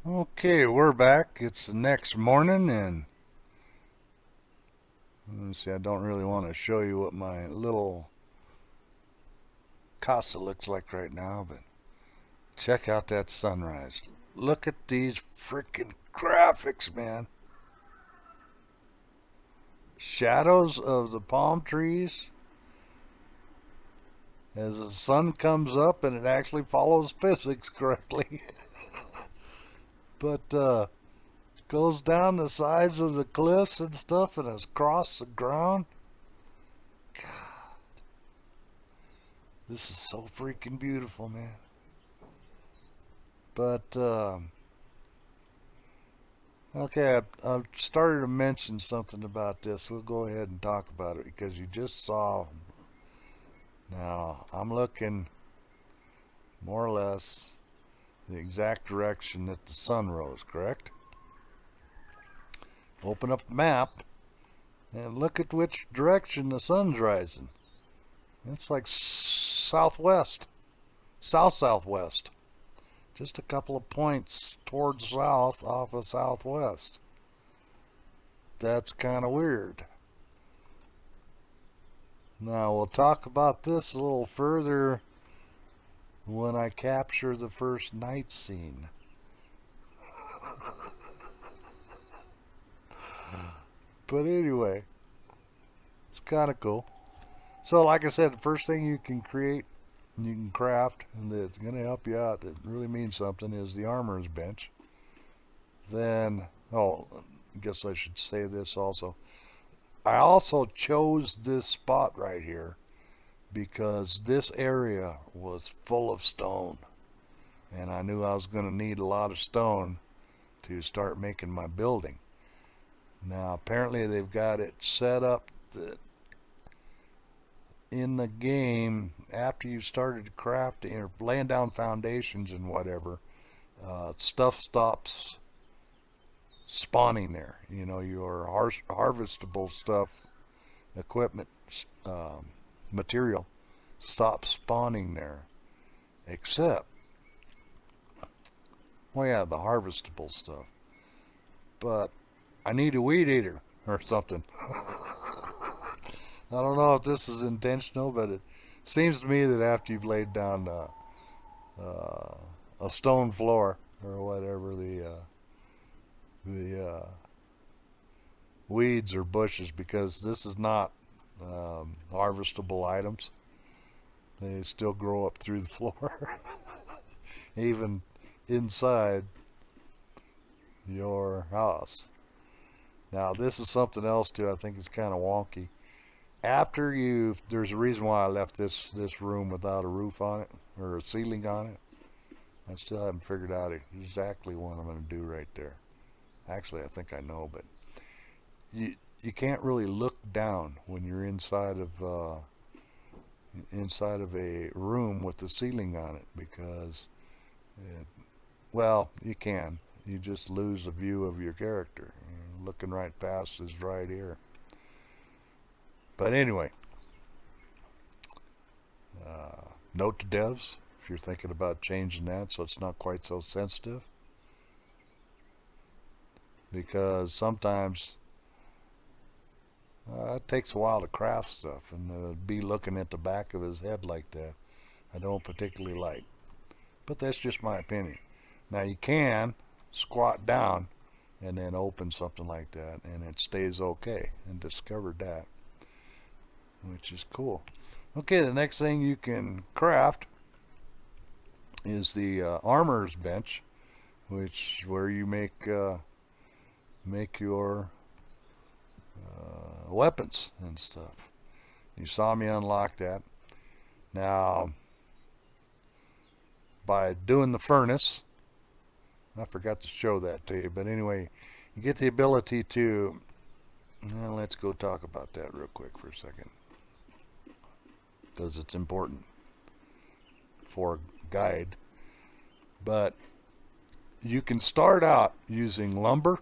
Okay, we're back. It's the next morning, and let me see. I don't really want to show you what my little casa looks like right now, but check out that sunrise. Look at these freaking graphics, man. Shadows of the palm trees as the sun comes up, and it actually follows physics correctly. but goes down the sides of the cliffs and stuff, and it's across the ground. This is so freaking beautiful, man. But okay, I've started to mention something about this. We'll go ahead and talk about it because you just saw. Now I'm looking more or less the exact direction that the sun rose. Correct? Open up the map and look at which direction the sun's rising. It's like southwest, south southwest. Just a couple of points towards south off of southwest. That's kind of weird. Now we'll talk about this a little further when I capture the first night scene. But anyway, it's kind of cool. So, like I said, the first thing you can create, you can craft, and that's going to help you out, that really means something, is the armorer's bench. Then, I guess I should say this also. I also chose this spot right here because this area was full of stone. And I knew I was going to need a lot of stone to start making my building. Now, apparently, they've got it set up that in the game, after you started crafting or laying down foundations and whatever, stuff stops spawning there. You know, your harvestable stuff, equipment, material stops spawning there. Except, well, yeah, the harvestable stuff. But I need a weed eater or something. I don't know if this is intentional, but it seems to me that after you've laid down a stone floor or whatever, the weeds or bushes, because this is not harvestable items. They still grow up through the floor, even inside your house. Now, this is something else too. I think it's kind of wonky. After there's a reason why I left this room without a roof on it or a ceiling on it. I still haven't figured out exactly what I'm going to do right there. Actually, I think I know, but you can't really look down when you're inside of a room with the ceiling on it because, well, you can. You just lose a view of your character. You're looking right past his right ear. But anyway, note to devs if you're thinking about changing that so it's not quite so sensitive, because sometimes it takes a while to craft stuff, and be looking at the back of his head like that, I don't particularly like. But that's just my opinion. Now you can squat down and then open something like that, and it stays okay. And discovered that, which is cool. Okay, the next thing you can craft is the armorer's bench, which where you make your weapons and stuff. You saw me unlock that. Now, by doing the furnace, I forgot to show that to you, but anyway, you get the ability to. Well, let's go talk about that real quick for a second, because it's important for a guide. But you can start out using lumber.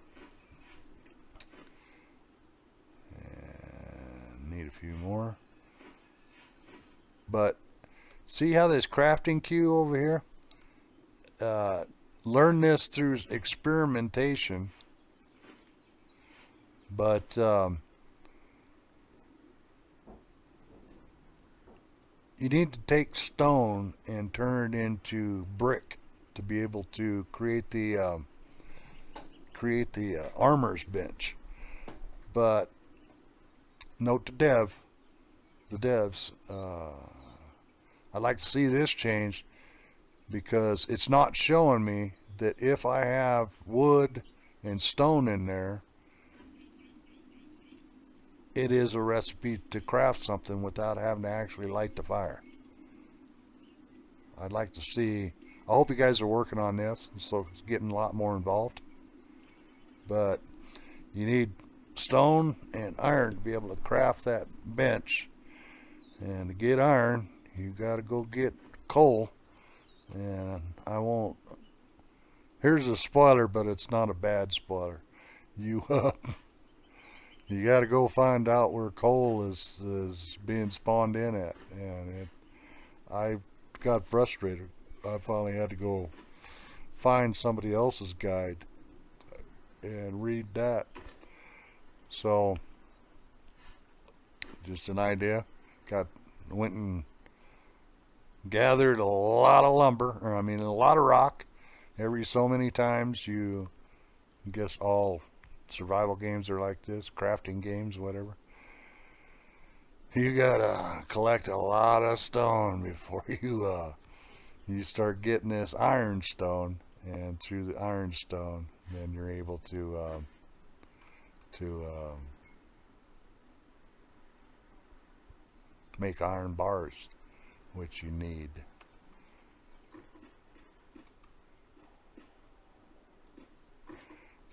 And need a few more. But see how this crafting queue over here? learned this through experimentation, but you need to take stone and turn it into brick to be able to create the armor's bench. But note to the devs, I'd like to see this change, because it's not showing me that if I have wood and stone in there, it is a recipe to craft something without having to actually light the fire. I'd like to see, I hope you guys are working on this, so it's getting a lot more involved. But you need stone and iron to be able to craft that bench. And to get iron, you got to go get coal. And I won't. Here's a spoiler, but it's not a bad spoiler. You you got to go find out where coal is being spawned in at, and I got frustrated. I finally had to go find somebody else's guide and read that. So, just an idea. Went and gathered a lot of lumber, or I mean a lot of rock. Every so many times, you guess all survival games are like this, crafting games, whatever. You gotta collect a lot of stone before you start getting this ironstone, and through the ironstone, then you're able to make iron bars, which you need.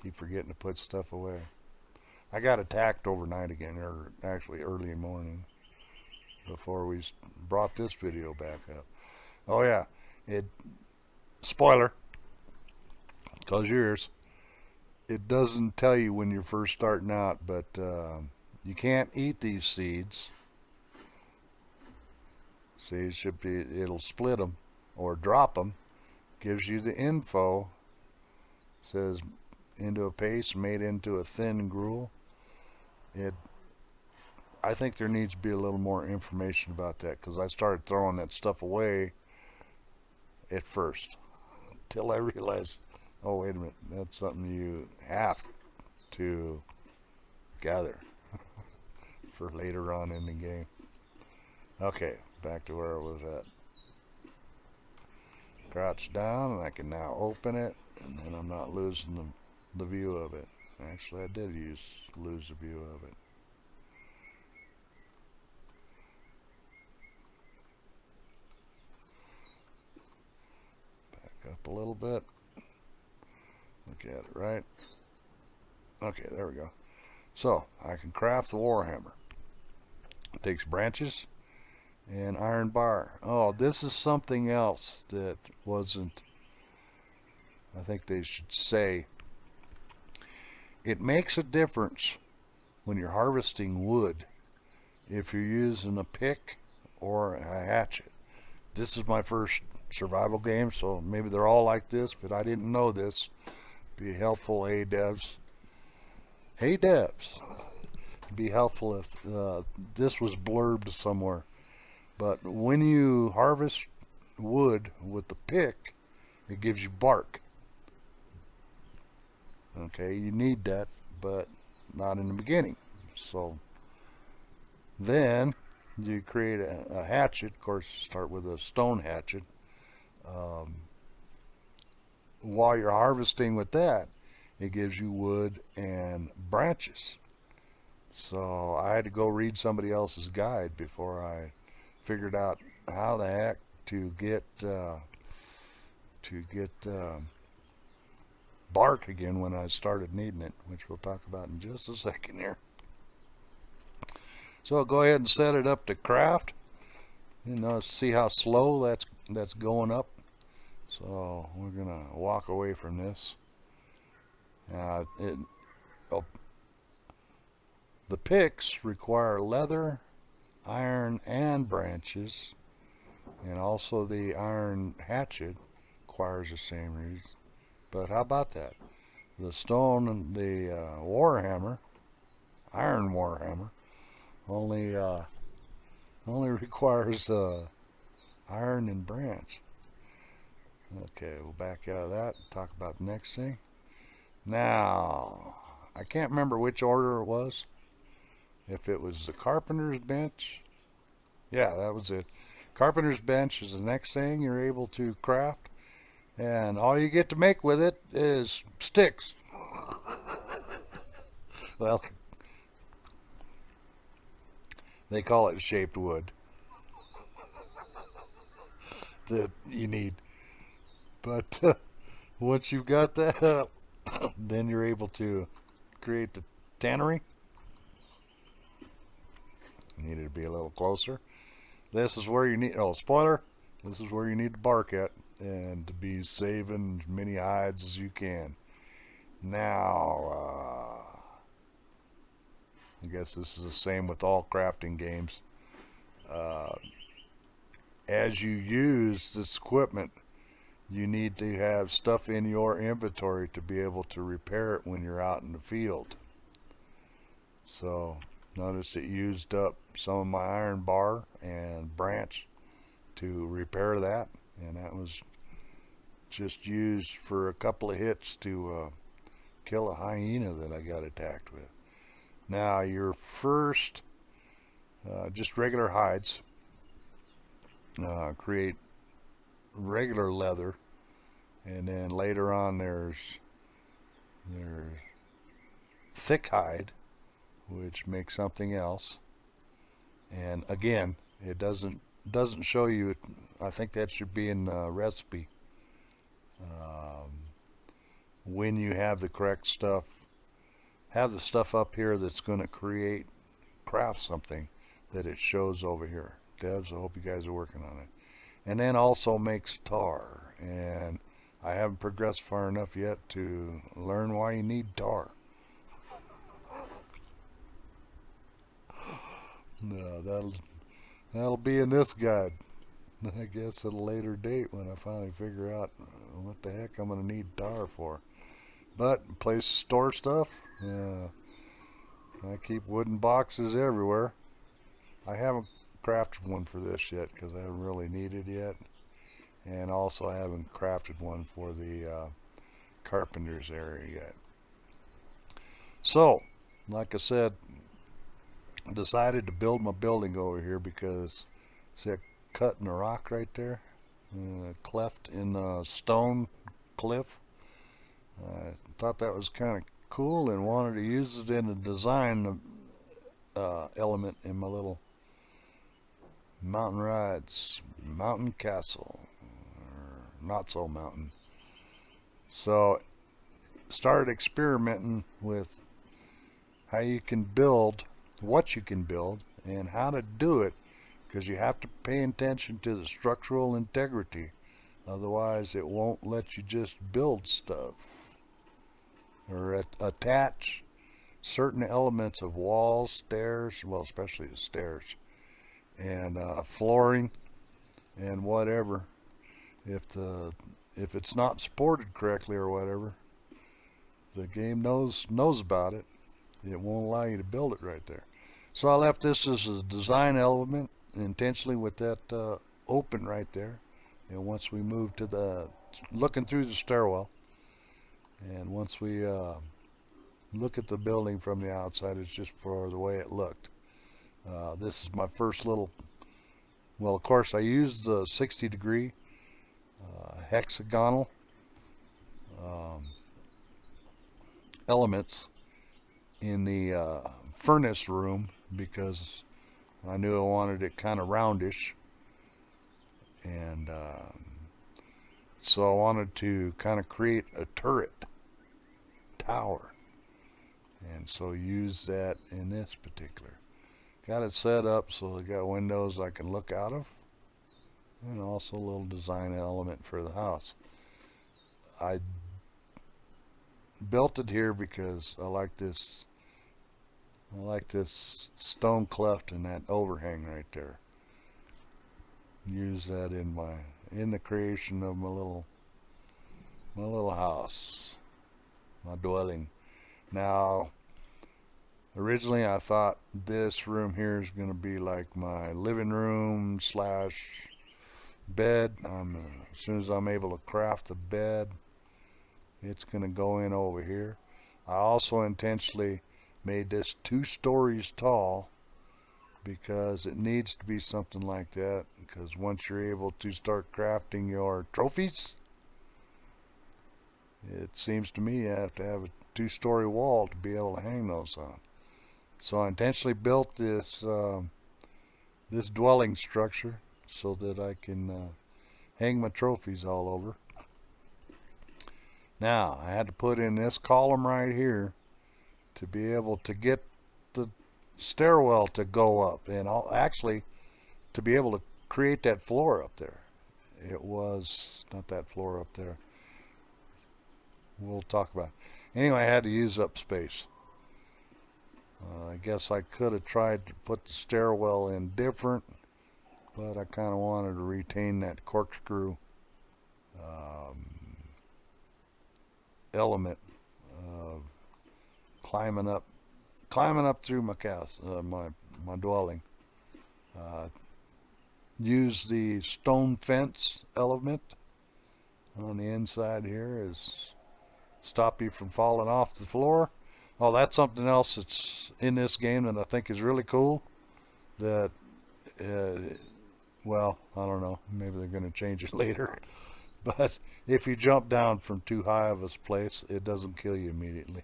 Keep forgetting to put stuff away. I got attacked overnight again, or actually early morning, before we brought this video back up. Oh yeah, spoiler, close your ears. It doesn't tell you when you're first starting out, but you can't eat these seeds. See, it'll split them or drop them. Gives you the info. Says into a paste, made into a thin gruel. I think there needs to be a little more information about that, because I started throwing that stuff away at first, till I realized, oh wait a minute, that's something you have to gather for later on in the game. Okay, back to where I was at. Crouch down, and I can now open it, and then I'm not losing the view of it. Actually, I did lose the view of it. Back up a little bit. Look at it, right? Okay, there we go. So, I can craft the Warhammer. It takes branches and iron bar. Oh, this is something else that wasn't, I think they should say. It makes a difference when you're harvesting wood if you're using a pick or a hatchet. This is my first survival game, so maybe they're all like this, but I didn't know this. Be helpful, hey devs. Hey devs. It'd be helpful if this was blurbed somewhere. But when you harvest wood with the pick, it gives you bark. Okay, you need that, but not in the beginning. So then you create a hatchet. Of course, start with a stone hatchet. While you're harvesting with that, it gives you wood and branches. So I had to go read somebody else's guide before I figured out how the heck to get bark again when I started needing it, which we'll talk about in just a second here. So I'll go ahead and set it up to craft. You know, see how slow that's going up. So we're gonna walk away from this. The picks require leather, iron, and branches, and also the iron hatchet requires the same reason. But how about that? The stone and the warhammer, iron warhammer, only requires iron and branch. Okay, we'll back out of that and talk about the next thing. Now, I can't remember which order it was. If it was the carpenter's bench. Yeah, that was it. Carpenter's bench is the next thing you're able to craft. And all you get to make with it is sticks. Well, they call it shaped wood that you need. But once you've got that up, then you're able to create the tannery. Needed to be a little closer. This is where you need, oh, spoiler, this is where you need to bark at and to be saving as many hides as you can. Now, I guess this is the same with all crafting games. As you use this equipment, you need to have stuff in your inventory to be able to repair it when you're out in the field. So notice it used up some of my iron bar and branch to repair that, and that was just used for a couple of hits to kill a hyena that I got attacked with. Now your first just regular hides, create regular leather, and then later on there's thick hide, which makes something else. And again, it doesn't show you. I think that should be in the recipe. When you have the correct stuff, have the stuff up here that's going to craft something that it shows over here. Devs, I hope you guys are working on it. And then also makes tar, and I haven't progressed far enough yet to learn why you need tar. No, that'll be in this guide. I guess at a later date when I finally figure out what the heck I'm going to need tar for. But place to store stuff. I keep wooden boxes everywhere. I haven't crafted one for this yet because I haven't really needed it yet. And also I haven't crafted one for the carpenter's area yet. So, like I said, I decided to build my building over here because see a cut in the rock right there, a cleft in the stone cliff. I thought that was kind of cool and wanted to use it in a design element in my little mountain rides, mountain castle, or not so mountain. So started experimenting with how you can build, what you can build, and how to do it, because you have to pay attention to the structural integrity. Otherwise it won't let you just build stuff or attach certain elements of walls, stairs, well, especially the stairs, and flooring and whatever. If it's not supported correctly or whatever, the game knows about it. It won't allow you to build it right there. So I left this as a design element intentionally with that open right there. And once we move to the looking through the stairwell, and once we look at the building from the outside, it's just for the way it looked. This is my first little, well, of course I used the 60-degree hexagonal elements in the furnace room because I knew I wanted it kind of roundish, and so I wanted to kind of create a turret tower, and so use that in this particular. Got it set up so I got windows I can look out of, and also a little design element for the house. I built it here because I like this stone cleft and that overhang right there. Use that in the creation of my little my little house, my dwelling. Now, originally I thought this room here is going to be like my living room slash bed. As soon as I'm able to craft the bed, it's going to go in over here. I also intentionally made this 2 stories tall because it needs to be something like that, because once you're able to start crafting your trophies, it seems to me you have to have a 2-story wall to be able to hang those on. So I intentionally built this this dwelling structure so that I can hang my trophies all over. Now I had to put in this column right here to be able to get the stairwell to go up, and actually to be able to create that floor up there. It was not that floor up there. We'll talk about it. Anyway, I had to use up space. I guess I could have tried to put the stairwell in different, but I kind of wanted to retain that corkscrew element of climbing up through my castle, my dwelling. Use the stone fence element on the inside here is stop you from falling off the floor. Oh, that's something else that's in this game that I think is really cool. That, well, I don't know. Maybe they're going to change it later. But if you jump down from too high of a place, it doesn't kill you immediately.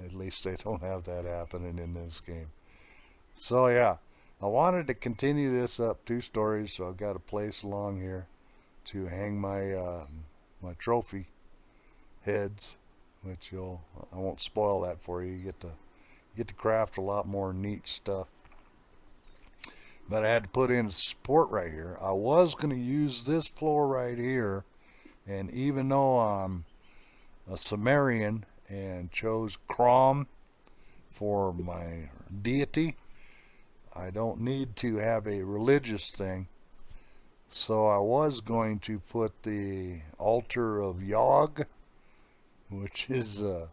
At least they don't have that happening in this game. So yeah, I wanted to continue this up 2 stories, so I've got a place along here to hang my my trophy heads, which I won't spoil that for you. You get to craft a lot more neat stuff. But I had to put in a support right here. I was going to use this floor right here, and even though I'm a Sumerian and chose Crom for my deity, I don't need to have a religious thing. So I was going to put the altar of Yog, which is a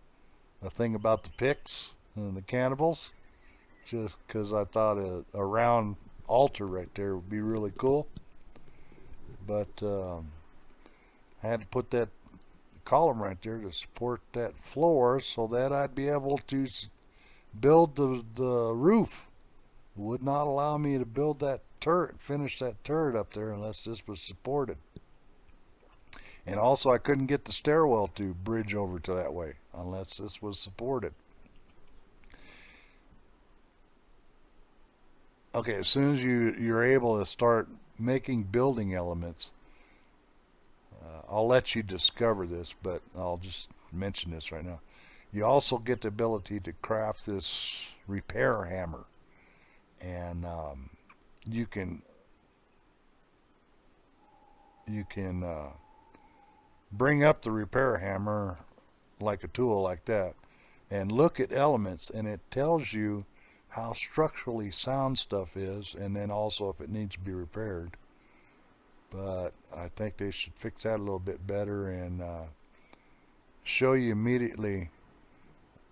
thing about the Picts and the cannibals, just because I thought a round altar right there would be really cool. But I had to put that column right there to support that floor so that I'd be able to build the roof. It would not allow me to build that turret, finish that turret up there unless this was supported. And also I couldn't get the stairwell to bridge over to that way unless this was supported. Okay, as soon as you're able to start making building elements, I'll let you discover this, but I'll just mention this right now. You also get the ability to craft this repair hammer, and you can bring up the repair hammer like a tool like that and look at elements, and it tells you how structurally sound stuff is, and then also if it needs to be repaired. But I think they should fix that a little bit better and show you immediately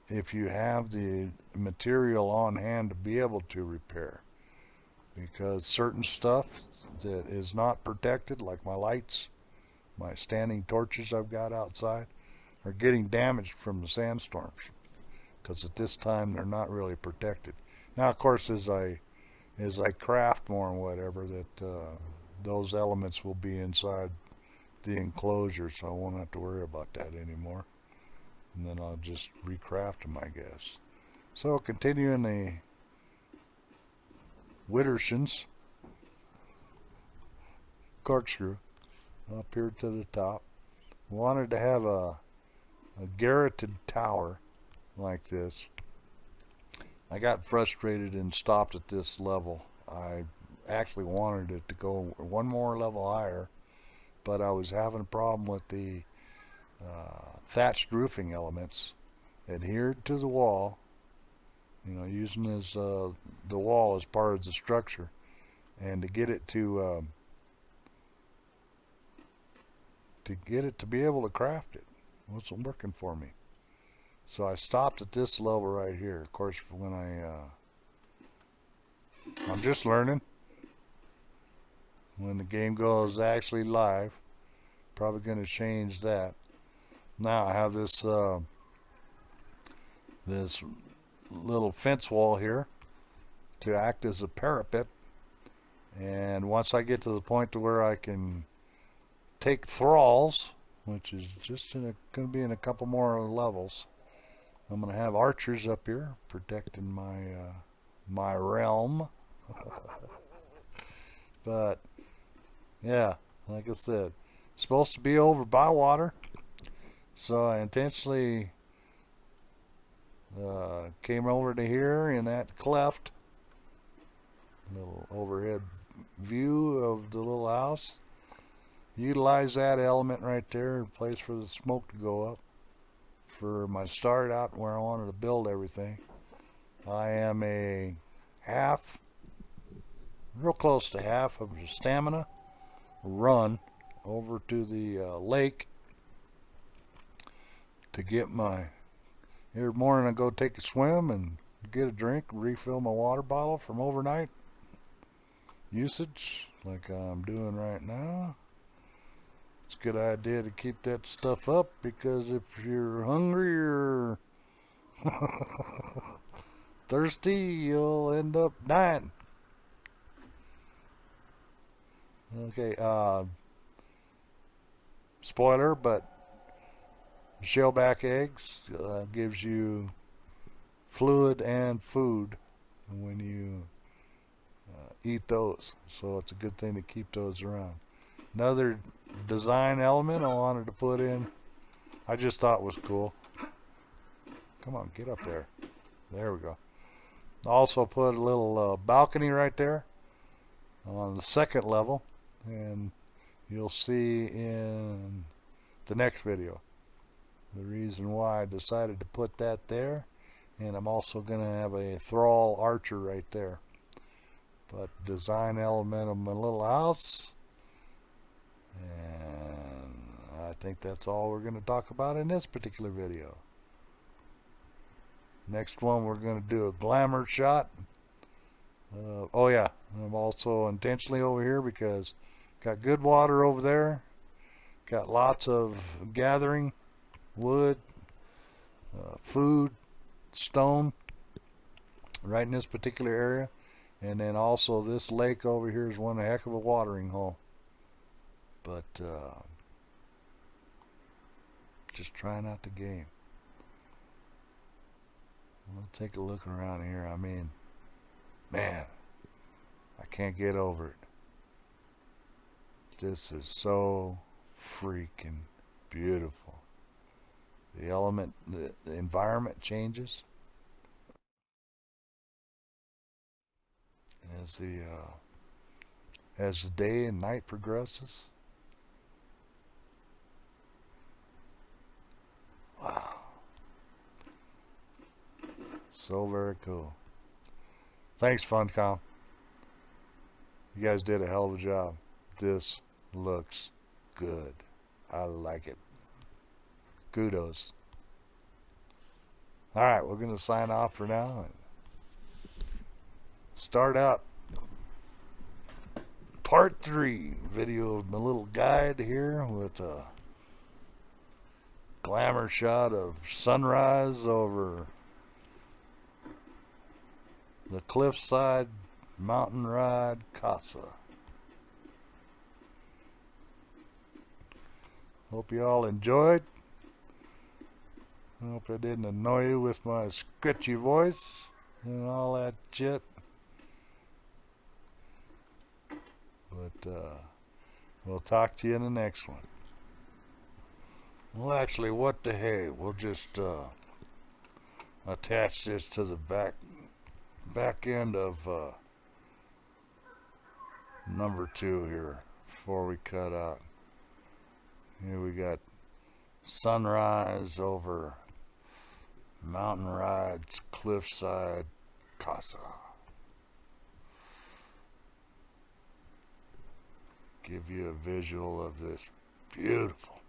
if you have the material on hand to be able to repair. Because certain stuff that is not protected, like my lights, my standing torches I've got outside, are getting damaged from the sandstorms. Because at this time they're not really protected. Now, of course, as I craft more and whatever, that those elements will be inside the enclosure, so I won't have to worry about that anymore. And then I'll just recraft them, I guess. So, continuing the Wittersons corkscrew up here to the top. Wanted to have a garroted tower like this. I got frustrated and stopped at this level. I actually wanted it to go one more level higher, but I was having a problem with the thatched roofing elements adhered to the wall, using the wall as part of the structure, and to get it to to get it to be able to craft it. It wasn't working for me. So I stopped at this level right here. Of course, when I'm just learning. When the game goes actually live, probably going to change that. Now I have this this little fence wall here to act as a parapet, and once I get to the point to where I can take thralls, which is just going to be in a couple more levels, I'm going to have archers up here protecting my realm. But yeah, like I said, it's supposed to be over by water, so I intentionally came over to here in that cleft. Little overhead view of the little house. Utilize that element right there, a place for the smoke to go up for my start out where I wanted to build everything. I am a half, real close to half of the stamina run over to the lake to get my, every morning I go take a swim and get a drink, refill my water bottle from overnight usage like I'm doing right now. It's a good idea to keep that stuff up, because if you're hungry or thirsty, you'll end up dying. Okay, spoiler, but shellback eggs gives you fluid and food when you eat those, so it's a good thing to keep those around. Another design element I wanted to put in, I just thought was cool. Come on, get up there. There we go. Also put a little balcony right there on the second level, and you'll see in the next video the reason why I decided to put that there. And I'm also going to have a thrall archer right there. But design element of my little house, and I think that's all we're going to talk about in this particular video. Next one, we're going to do a glamour shot. Oh yeah, I'm also intentionally over here because got good water over there, got lots of gathering wood, food, stone right in this particular area. And then also this lake over here is one heck of a watering hole. But just try not to game. We'll take a look around here. I mean, man, I can't get over it. This is so freaking beautiful. The element, the environment changes as the day and night progresses. Wow. So very cool. Thanks, FunCom. You guys did a hell of a job. This looks good. I like it. Kudos. Alright, we're going to sign off for now and start out part 3 video of my little guide here with a glamour shot of sunrise over the cliffside mountain ride casa. Hope you all enjoyed. I hope I didn't annoy you with my scratchy voice and all that shit. But we'll talk to you in the next one. Well, actually, what the hey, we'll just attach this to the back end of number 2 here before we cut out. Here we got sunrise over mountain rides, cliffside casa. Give you a visual of this Beautiful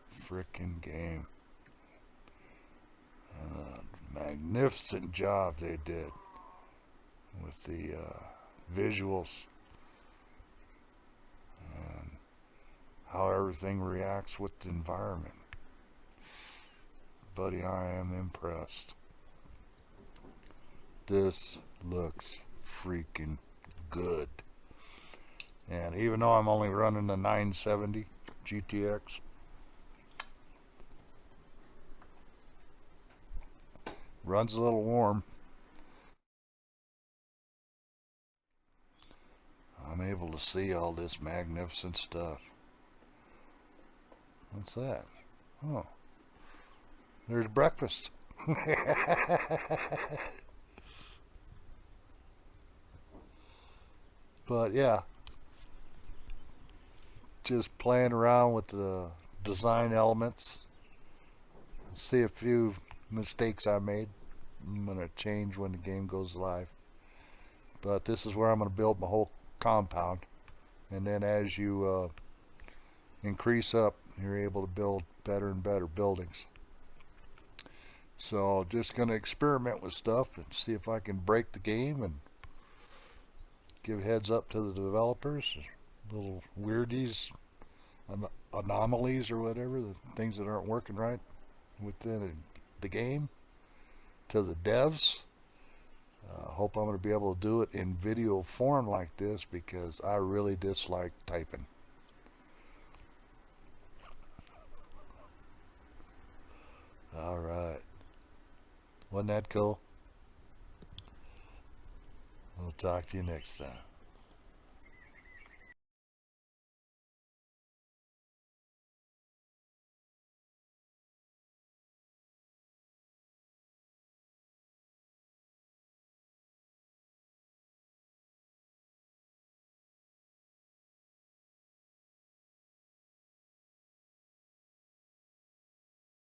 frickin' game. Magnificent job they did with the visuals and how everything reacts with the environment. Buddy, I am impressed. This looks freaking good. And even though I'm only running the 970 GTX, runs a little warm. I'm able to see all this magnificent stuff. What's that? Oh, there's breakfast. But yeah, just playing around with the design elements. See a few mistakes I made. I'm going to change when the game goes live. But this is where I'm going to build my whole compound. And then as you increase up, you're able to build better and better buildings. So just going to experiment with stuff and see if I can break the game and give heads up to the developers. Little weirdies, anomalies or whatever, the things that aren't working right within the game, to the devs. Hope I'm going to be able to do it in video form like this because I really dislike typing. Alright. Wasn't that cool? We'll talk to you next time.